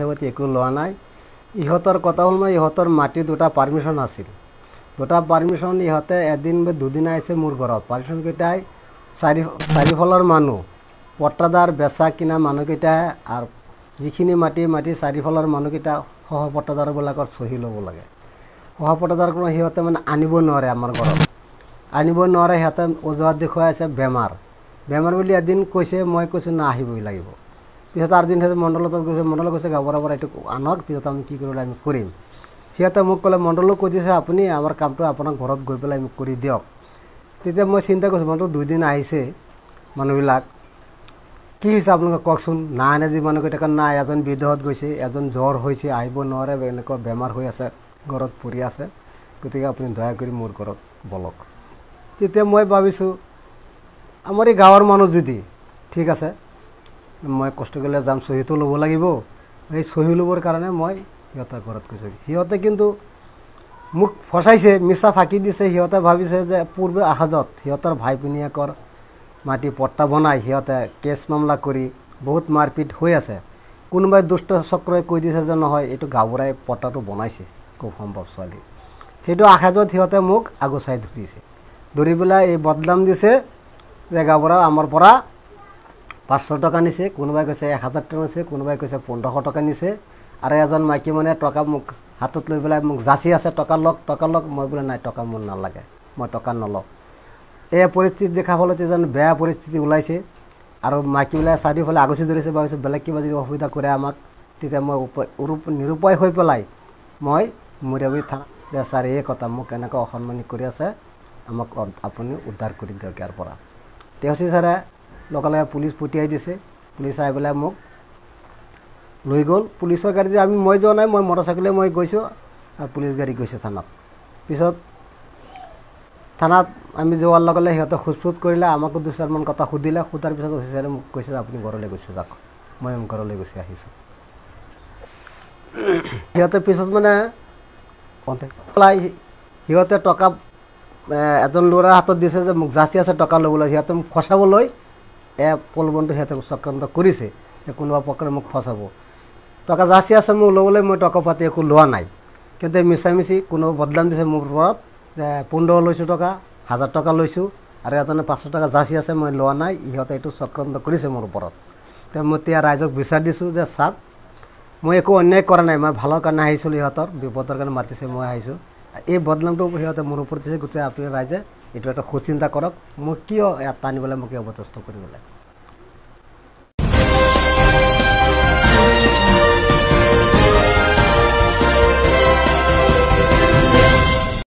পইচা পাতি একো লোৱা নাই ইহঁতৰ কথা হ'ল মানে ইহঁতৰ মাটি দুটা পাৰমিশ্যন আছিল দুটা পাৰমিশ্যন ইহঁতে এদিন বা দুদিন আহিছে মোৰ ঘৰত পাৰমিশ্যনকেইটাই চাৰিফালৰ মানুহ পট্টাদাৰ বেচা কিনা মানুহকেইটা আৰু যিখিনি মাটি চাৰিফালৰ মানুহকেইটা সহ পট্টাদাৰবিলাকৰ চহী ল'ব লাগে সহ পট্টাদাৰ কোনো সিহঁতে মানে আনিব নোৱাৰে আমাৰ ঘৰত আনিব নোৱাৰে সিহঁতে অজুহাত দেখুৱাই আছে বেমাৰ বুলি এদিন কৈছে মই কৈছোঁ না আহিবই লাগিব পিছত আৰু দিন মণ্ডলত গৈছে মণ্ডলত কৈছে গাঁৱৰ পৰা এইটো আনক পিছত আমি কি কৰিবলৈ আমি কৰিম সিহঁতে মোক ক'লে মণ্ডলক কৈ দিছে আপুনি আমাৰ কামটো আপোনাক ঘৰত গৈ পেলাই মোক কৰি দিয়ক তেতিয়া মই চিন্তা কৰিছোঁ মণ্ডল দুদিন আহিছে মানুহবিলাক কি হৈছে আপোনালোকে কওকচোন না আনে যি মানুহকেইটা নাই এজন বিদেশত গৈছে এজন জ্বৰ হৈছে আহিব নোৱাৰে এনেকুৱা বেমাৰ হৈ আছে ঘৰত পৰি আছে গতিকে আপুনি দয়া কৰি মোৰ ঘৰত বলক তেতিয়া মই ভাবিছোঁ আমাৰ এই গাঁৱৰ মানুহ যদি ঠিক আছে মই কষ্ট কৰিলে যাম চহীটো ল'ব লাগিব এই চহী ল'বৰ কাৰণে মই সিহঁতৰ ঘৰত গৈছোঁ সিহঁতে কিন্তু মোক ফচাইছে মিছা ফাঁকি দিছে সিহঁতে ভাবিছে যে পূৰ্বে আহাজত সিহঁতৰ ভাই ভনীয়েকৰ মাটি পট্টা বনাই সিহঁতে কেছ মামলা কৰি বহুত মাৰপিট হৈ আছে কোনোবাই দুষ্ট চক্ৰই কৈ দিছে যে নহয় এইটো গাঁৱৰাই পট্টাটো বনাইছে খুব সম্ভৱ ছোৱালী সেইটো আহাজত সিহঁতে মোক আগচাই ধৰিছে ধৰি পেলাই এই বদনাম দিছে যে গাঁৱৰা আমাৰ পৰা 500 টকা নিছে কোনোবাই কৈছে 1000 টকা নিছে কোনোবাই কৈছে 1500 টকা নিছে আৰু এজন মাইকী মানে টকা মোক হাতত লৈ পেলাই মোক যাচি আছে টকা লওক মই বোলে নাই টকা মোৰ নালাগে মই টকা নলওঁ এই পৰিস্থিতি দেখা ফলত যেন বেয়া পৰিস্থিতি ওলাইছে আৰু মাইকীবিলাক চাৰিওফালে আগচি ধৰিছে ভাবিছোঁ বেলেগ কিবা যদি অসুবিধা কৰে আমাক তেতিয়া মই নিৰুপায় হৈ পেলাই মই মৰিয়াবি থানা যে ছাৰ এই কথা মোক এনেকৈ অসন্মানি কৰি আছে আমাক আপুনি উদ্ধাৰ কৰি দিয়ক ইয়াৰ পৰা তেহসী ছাৰে লগে পুলিচ পঠিয়াই দিছে পুলিচ আহি পেলাই মোক লৈ গ'ল পুলিচৰ গাড়ী আমি মই যোৱা নাই মই মটৰচাইকেলে মই গৈছোঁ আৰু পুলিচ গাড়ী গৈছে থানাত পিছত থানাত আমি যোৱাৰ লগে লগে সিহঁতে সোধ কৰিলে আমাকো দুচাৰমান কথা সুধিলে সোধাৰ পিছত অফিচাৰে মোক কৈছে আপুনি ঘৰলৈ গৈছে যাওক মই ঘৰলৈ গুচি আহিছোঁ সিহঁতে পিছত মানে সিহঁতে টকা এজন ল'ৰাৰ হাতত দিছে যে মোক যাচি আছে টকা ল'বলৈ সিহঁতে মোক ফচাবলৈ প্ৰলোভনটো সিহঁতে চক্ৰান্ত কৰিছে যে কোনোবা পক্ষে মোক ফচাব টকা যাচি আছে মোক ল'বলৈ মই টকা পাতি একো লোৱা নাই কিন্তু মিছামিচি কোনো বদনাম দিছে মোৰ ওপৰত যে 15 লৈছোঁ টকা 1000 টকা লৈছোঁ আৰু এজনে 500 টকা যাচি আছে মই লোৱা নাই ইহঁতে এইটো চক্ৰান্ত কৰিছে মোৰ ওপৰত তো মই এতিয়া ৰাইজক বিচাৰ দিছোঁ যে চাওক মই একো অন্যায় কৰা নাই মই ভালৰ কাৰণে আহিছিলোঁ ইহঁতৰ বিপদৰ কাৰণে মাতিছে মই আহিছোঁ এই বদনামটো সিহঁতে মোৰ ওপৰত দিছে গোটেই আপুনি ৰাইজে এইটো এটা সুচিন্তা কৰক মোক কিয় ইয়াত টানিবলৈ মোক অৱচেষ্টা কৰিবলৈ